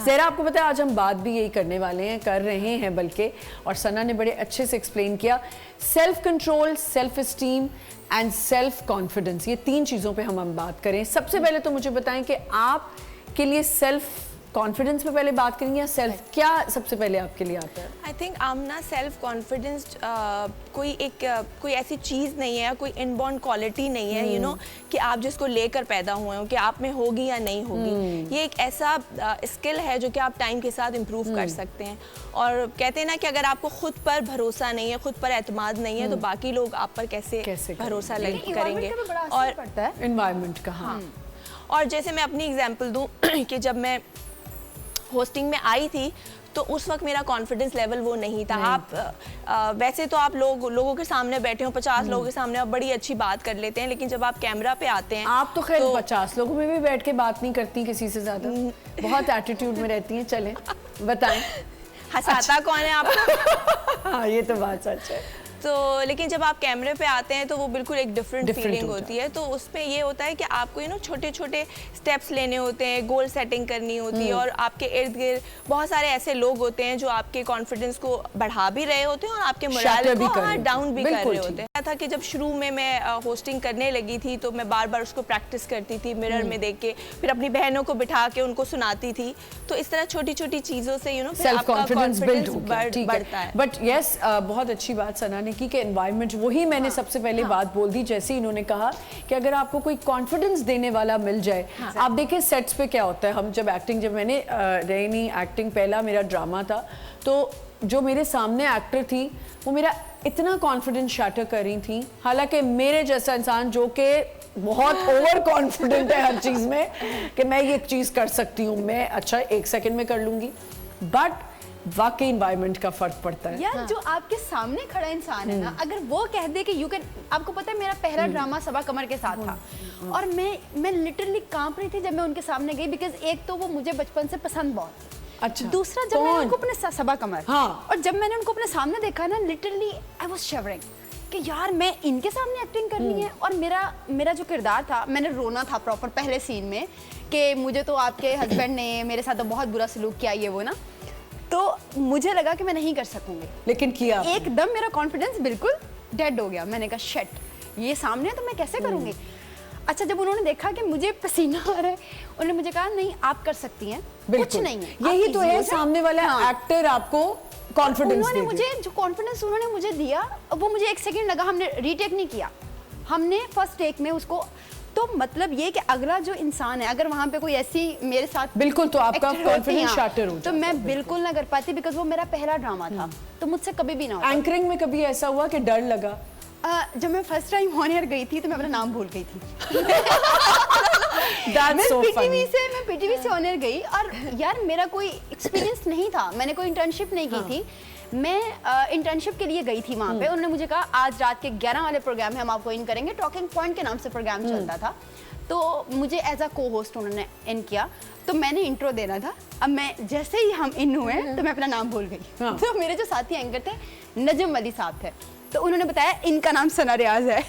ज़हरा, आपको पता है आज हम बात भी यही करने वाले हैं, कर रहे हैं बल्कि, और सना ने बड़े अच्छे से एक्सप्लेन किया। Self control, self esteem and self confidence, ये 3 चीज़ों पे हम बात करें। सबसे पहले तो मुझे बताएं कि आप के लिए सेल्फ कॉन्फिडेंस पे पहले बात करेंगे या सेल्फ, क्या सबसे पहले आपके लिए आता है? आई थिंक आमना सेल्फ कॉन्फिडेंस कोई ऐसी चीज़ नहीं है, कोई इनबॉर्न क्वालिटी नहीं है, you know, कि आप जिसको लेकर पैदा हुए हो, कि आप में होगी या नहीं होगी। ये एक ऐसा स्किल है जो कि आप टाइम के साथ इम्प्रूव कर सकते हैं। और कहते हैं ना कि अगर आपको खुद पर भरोसा नहीं है, खुद पर एतमाद नहीं है, तो बाकी लोग आप पर कैसे भरोसा करेंगे। और एनवायरनमेंट का, हाँ। और जैसे मैं अपनी एग्जांपल दूं कि जब मैं होस्टिंग में आई थी तो उस वक्त मेरा कॉन्फिडेंस लेवल वो नहीं था। आप वैसे तो आप लोगों के सामने बैठे हो, 50 लोगों के सामने आप बड़ी अच्छी बात कर लेते हैं, लेकिन जब आप कैमरा पे आते हैं आप तो खैर 50 लोगों में भी बैठ के बात नहीं करती किसी से ज्यादा, बहुत एटीट्यूड में रहती हैं। चलें बताएं, हंसाता कौन है आपको? हाँ, ये तो बात सच है। तो लेकिन जब आप कैमरे पे आते हैं तो वो बिल्कुल एक डिफरेंट फीलिंग होती है। तो उसमें ये होता है कि आपको छोटे छोटे स्टेप्स लेने होते हैं, गोल सेटिंग करनी होती है, और आपके इर्द गिर्द बहुत सारे ऐसे लोग होते हैं जो आपके कॉन्फिडेंस को बढ़ा भी रहे होते हैं और आपके मोराल को डाउन भी कर रहे होते हैं। था कि जब शुरू में मैं होस्टिंग करने लगी थी तो मैं बार बार उसको प्रैक्टिस करती थी मिरर में देख के, फिर अपनी बहनों को बिठा के उनको सुनाती थी। तो इस तरह छोटी छोटी चीज़ों से सेल्फ कॉन्फिडेंस बिल्ड बढ़ता है। बट यस, बहुत अच्छी बात सना ने की कि एनवायरनमेंट, वही मैंने सबसे पहले बात बोल दी। जैसे इन्होंने कहा कि अगर आपको कोई कॉन्फिडेंस देने वाला मिल जाए, आप देखें सेट्स पे क्या होता है। हम जब मैंने रेनी एक्टिंग पहला मेरा ड्रामा था, तो जो मेरे सामने एक्टर थी वो मेरा इतना कॉन्फिडेंस शैटर कर रही थी, हालांकि मेरे जैसा इंसान जो कि बहुत ओवर कॉन्फिडेंट है हर चीज़ में कि मैं ये चीज़ कर सकती हूँ, मैं अच्छा 1 सेकंड में कर लूँगी, बट वाकई एनवायरनमेंट का फर्क पड़ता है। यार जो आपके सामने खड़ा इंसान है ना, अगर वो कह दे कि यू कैन, आपको पता है मेरा पहला ड्रामा सबा कमर के साथ था, और मैं लिटरली कांप रही थी जब मैं उनके सामने गई, बिकॉज एक तो वो मुझे बचपन से पसंद बहुत, अच्छा, दूसरा जब मैंने उनको अपने सबा कमर, हाँ, और जब मैंने उनको अपने सामने देखा ना, लिटरली आई वाज शिवरिंग कि यार मैं इनके सामने एक्टिंग करनी है। और मेरा जो किरदार था, मैंने रोना था प्रॉपर पहले सीन में कि मुझे तो आपके हस्बैंड ने मेरे साथ तो बहुत बुरा सलूक किया, ये वो ना, तो मुझे लगा कि मैं नहीं कर सकूंगी, लेकिन किया। एकदम मेरा कॉन्फिडेंस बिल्कुल डेड हो गया। मैंने कहा शिट, ये सामने है तो मैं कैसे करूंगी। अच्छा, जब उन्होंने देखा कि मुझे पसीना आ रहा है, उन्होंने मुझे कहा नहीं आप कर सकती हैं, कुछ नहीं है, यही तो है, सामने वाला एक्टर आपको कॉन्फिडेंस उन्होंने मुझे जो कॉन्फिडेंस उन्होंने मुझे दिया, वो मुझे 1 सेकंड लगा, हमने रीटेक नहीं किया, हमने फर्स्ट टेक में उसको। तो मतलब ये कि अगला जो इंसान है, अगर वहाँ पे कोई ऐसी मेरे साथ बिल्कुल, तो आपका कॉन्फिडेंस शैटर हो तो मैं बिल्कुल ना कर पाती, बिकॉज वो मेरा पहला ड्रामा था, तो मुझसे कभी भी ना होता। एंकरिंग में कभी ऐसा हुआ कि डर लगा? जब मैं फर्स्ट टाइम ऑन एयर गई थी तो मैं अपना नाम भूल गई थी। मैं पीटीवी से ऑन एयर गई, और यार मेरा कोई एक्सपीरियंस नहीं था, मैंने कोई इंटर्नशिप नहीं की थी। मैं इंटर्नशिप के लिए गई थी वहाँ पे, उन्होंने मुझे कहा आज रात के 11 वाले प्रोग्राम है, हम आपको इन करेंगे, टॉकिंग पॉइंट के नाम से प्रोग्राम चलता था। तो मुझे एज अ को होस्ट उन्होंने इन किया, तो मैंने इंट्रो देना था। अब मैं जैसे ही हम इन हुए तो मैं अपना नाम भूल गई। तो मेरे जो साथी एंकर थे नजम अली साहब थे, तो उन्होंने बताया इनका नाम सना रियाज है।